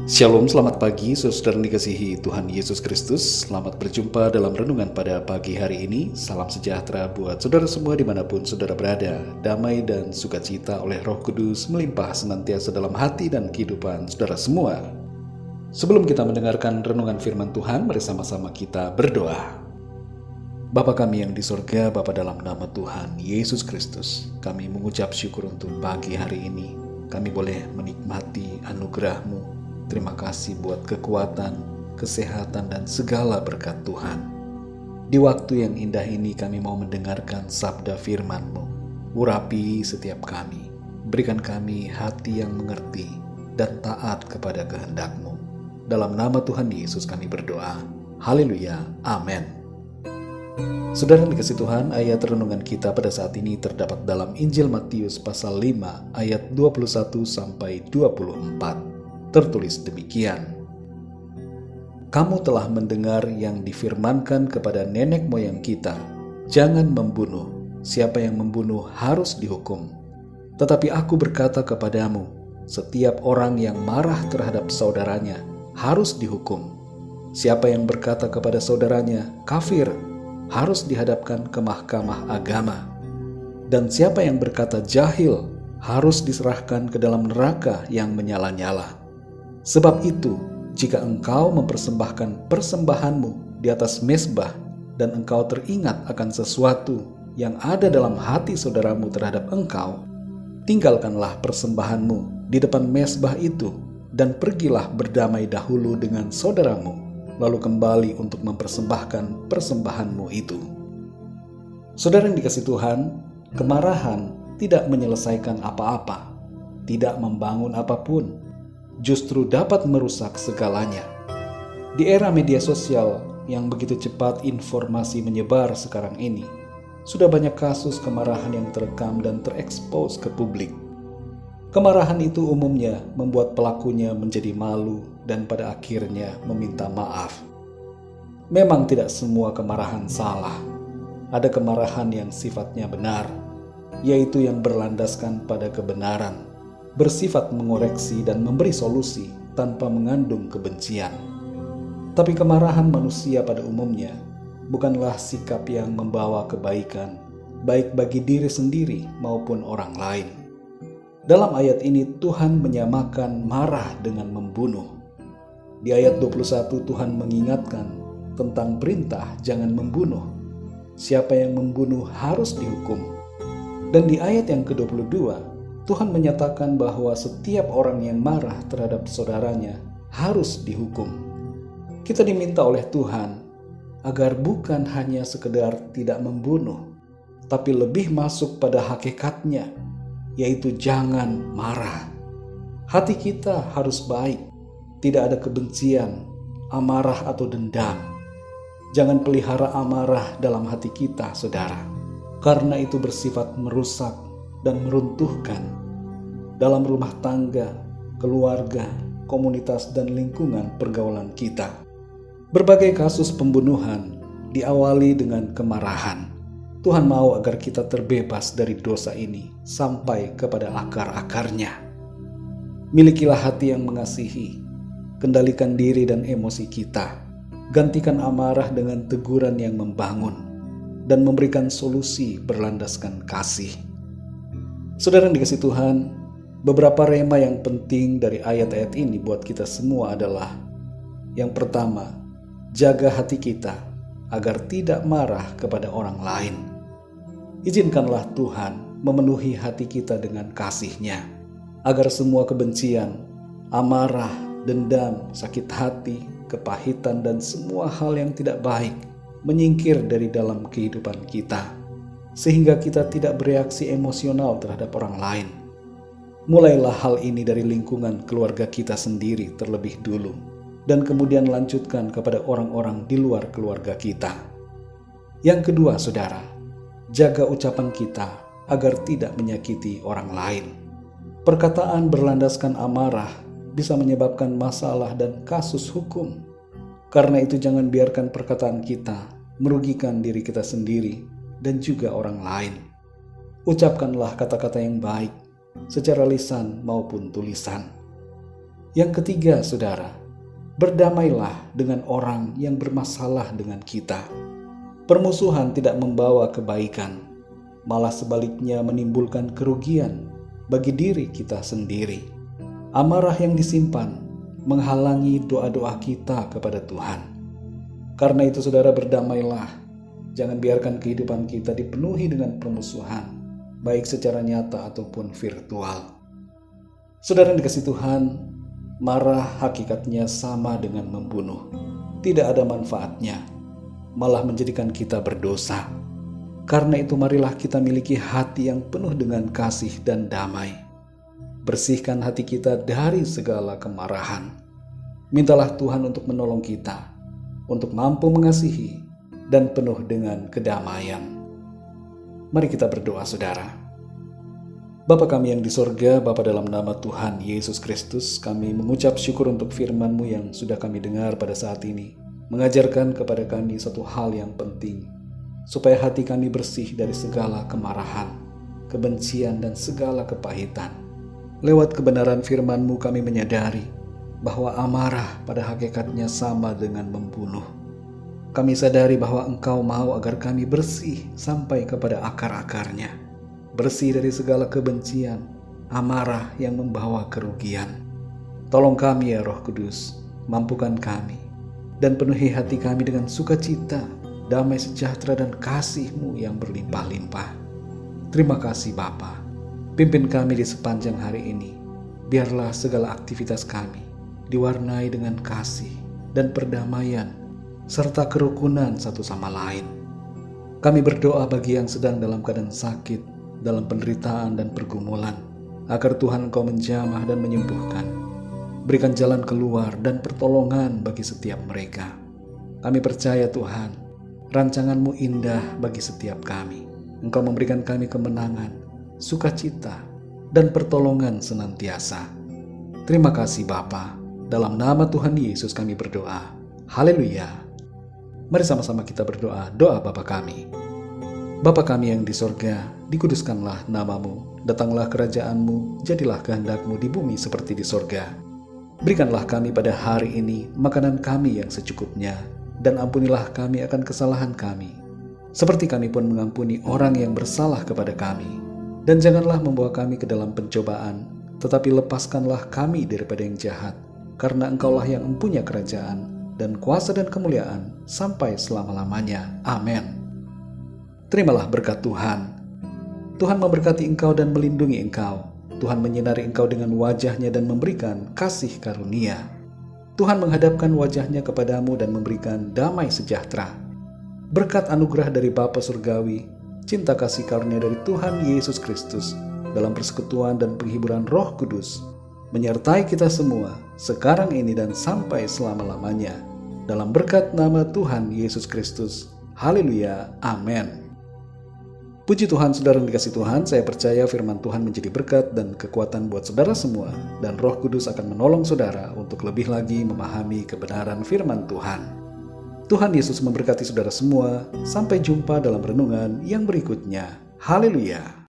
Shalom, selamat pagi, saudara yang dikasihi Tuhan Yesus Kristus. Selamat berjumpa dalam renungan pada pagi hari ini. Salam sejahtera buat saudara semua dimanapun saudara berada. Damai dan sukacita oleh Roh Kudus melimpah senantiasa dalam hati dan kehidupan saudara semua. Sebelum kita mendengarkan renungan firman Tuhan, mari sama-sama kita berdoa. Bapa kami yang di sorga, Bapa dalam nama Tuhan Yesus Kristus, kami mengucap syukur untuk pagi hari ini. Kami boleh menikmati anugerah-Mu. Terima kasih buat kekuatan, kesehatan, dan segala berkat Tuhan. Di waktu yang indah ini kami mau mendengarkan sabda firman-Mu. Urapi setiap kami, berikan kami hati yang mengerti dan taat kepada kehendak-Mu. Dalam nama Tuhan Yesus kami berdoa. Haleluya, amin. Saudara yang dikasihi Tuhan, ayat renungan kita pada saat ini terdapat dalam Injil Matius pasal 5 ayat 21 sampai 24. Tertulis demikian. Kamu telah mendengar yang difirmankan kepada nenek moyang kita, jangan membunuh, siapa yang membunuh harus dihukum. Tetapi aku berkata kepadamu, setiap orang yang marah terhadap saudaranya harus dihukum. Siapa yang berkata kepada saudaranya, kafir, harus dihadapkan ke mahkamah agama. Dan siapa yang berkata jahil, harus diserahkan ke dalam neraka yang menyala-nyala. Sebab itu, jika engkau mempersembahkan persembahanmu di atas mezbah dan engkau teringat akan sesuatu yang ada dalam hati saudaramu terhadap engkau, tinggalkanlah persembahanmu di depan mezbah itu dan pergilah berdamai dahulu dengan saudaramu, lalu kembali untuk mempersembahkan persembahanmu itu. Saudara yang dikasihi Tuhan, kemarahan tidak menyelesaikan apa-apa, tidak membangun apapun, justru dapat merusak segalanya. Di era media sosial yang begitu cepat informasi menyebar sekarang ini, sudah banyak kasus kemarahan yang terekam dan terekspos ke publik. Kemarahan itu umumnya membuat pelakunya menjadi malu dan pada akhirnya meminta maaf. Memang tidak semua kemarahan salah. Ada kemarahan yang sifatnya benar, yaitu yang berlandaskan pada kebenaran, bersifat mengoreksi dan memberi solusi tanpa mengandung kebencian. Tapi kemarahan manusia pada umumnya bukanlah sikap yang membawa kebaikan, baik bagi diri sendiri maupun orang lain. Dalam ayat ini Tuhan menyamakan marah dengan membunuh. Di ayat 21 Tuhan mengingatkan tentang perintah jangan membunuh. Siapa yang membunuh harus dihukum. Dan di ayat yang ke-22 Tuhan menyatakan bahwa setiap orang yang marah terhadap saudaranya harus dihukum. Kita diminta oleh Tuhan agar bukan hanya sekedar tidak membunuh, tapi lebih masuk pada hakikatnya, yaitu jangan marah. Hati kita harus baik, tidak ada kebencian, amarah atau dendam. Jangan pelihara amarah dalam hati kita, saudara, karena itu bersifat merusak dan meruntuhkan dalam rumah tangga, keluarga, komunitas, dan lingkungan pergaulan kita. Berbagai kasus pembunuhan diawali dengan kemarahan. Tuhan mau agar kita terbebas dari dosa ini sampai kepada akar-akarnya. Milikilah hati yang mengasihi, kendalikan diri dan emosi kita, gantikan amarah dengan teguran yang membangun, dan memberikan solusi berlandaskan kasih. Saudara yang dikasihi Tuhan, beberapa rema yang penting dari ayat-ayat ini buat kita semua adalah: yang pertama, jaga hati kita agar tidak marah kepada orang lain. Izinkanlah Tuhan memenuhi hati kita dengan kasih-Nya, agar semua kebencian, amarah, dendam, sakit hati, kepahitan, dan semua hal yang tidak baik menyingkir dari dalam kehidupan kita, sehingga kita tidak bereaksi emosional terhadap orang lain. Mulailah hal ini dari lingkungan keluarga kita sendiri terlebih dulu, dan kemudian lanjutkan kepada orang-orang di luar keluarga kita. Yang kedua, saudara, jaga ucapan kita agar tidak menyakiti orang lain. Perkataan berlandaskan amarah bisa menyebabkan masalah dan kasus hukum. Karena itu jangan biarkan perkataan kita merugikan diri kita sendiri dan juga orang lain. Ucapkanlah kata-kata yang baik secara lisan maupun tulisan. Yang ketiga, saudara, berdamailah dengan orang yang bermasalah dengan kita. Permusuhan tidak membawa kebaikan, malah sebaliknya menimbulkan kerugian bagi diri kita sendiri. Amarah yang disimpan menghalangi doa-doa kita kepada Tuhan. Karena itu, saudara, berdamailah. Jangan biarkan kehidupan kita dipenuhi dengan permusuhan, baik secara nyata ataupun virtual. Saudara yang dikasihi Tuhan, marah hakikatnya sama dengan membunuh. Tidak ada manfaatnya, malah menjadikan kita berdosa. Karena itu marilah kita miliki hati yang penuh dengan kasih dan damai. Bersihkan hati kita dari segala kemarahan. Mintalah Tuhan untuk menolong kita, untuk mampu mengasihi dan penuh dengan kedamaian. Mari kita berdoa, saudara. Bapa kami yang di sorga, Bapa, dalam nama Tuhan Yesus Kristus, kami mengucap syukur untuk firman-Mu yang sudah kami dengar pada saat ini, mengajarkan kepada kami satu hal yang penting, supaya hati kami bersih dari segala kemarahan, kebencian, dan segala kepahitan. Lewat kebenaran firman-Mu kami menyadari bahwa amarah pada hakikatnya sama dengan membunuh. Kami sadari bahwa Engkau mau agar kami bersih sampai kepada akar-akarnya. Bersih dari segala kebencian, amarah yang membawa kerugian. Tolong kami ya Roh Kudus, mampukan kami, dan penuhi hati kami dengan sukacita, damai sejahtera dan kasih-Mu yang berlimpah-limpah. Terima kasih Bapa. Pimpin kami di sepanjang hari ini. Biarlah segala aktivitas kami diwarnai dengan kasih dan perdamaian, serta kerukunan satu sama lain. Kami berdoa bagi yang sedang dalam keadaan sakit, dalam penderitaan dan pergumulan, agar Tuhan Engkau menjamah dan menyembuhkan. Berikan jalan keluar dan pertolongan bagi setiap mereka. Kami percaya Tuhan, rancangan-Mu indah bagi setiap kami. Engkau memberikan kami kemenangan, sukacita, dan pertolongan senantiasa. Terima kasih Bapa. Dalam nama Tuhan Yesus kami berdoa. Haleluya. Mari sama-sama kita berdoa, doa Bapa kami. Bapa kami yang di sorga, dikuduskanlah nama-Mu, datanglah kerajaan-Mu, jadilah kehendak-Mu di bumi seperti di sorga. Berikanlah kami pada hari ini makanan kami yang secukupnya, dan ampunilah kami akan kesalahan kami, seperti kami pun mengampuni orang yang bersalah kepada kami. Dan janganlah membawa kami ke dalam pencobaan, tetapi lepaskanlah kami daripada yang jahat, karena Engkaulah yang mempunyai kerajaan, dan kuasa dan kemuliaan, sampai selama-lamanya. Amin. Terimalah berkat Tuhan. Tuhan memberkati engkau dan melindungi engkau. Tuhan menyinari engkau dengan wajah-Nya dan memberikan kasih karunia. Tuhan menghadapkan wajah-Nya kepadamu dan memberikan damai sejahtera. Berkat anugerah dari Bapa Surgawi, cinta kasih karunia dari Tuhan Yesus Kristus, dalam persekutuan dan penghiburan Roh Kudus, menyertai kita semua, sekarang ini dan sampai selama-lamanya. Dalam berkat nama Tuhan Yesus Kristus. Haleluya. Amin. Puji Tuhan, saudara yang dikasihi Tuhan, saya percaya firman Tuhan menjadi berkat dan kekuatan buat saudara semua, dan Roh Kudus akan menolong saudara untuk lebih lagi memahami kebenaran firman Tuhan. Tuhan Yesus memberkati saudara semua. Sampai jumpa dalam renungan yang berikutnya. Haleluya.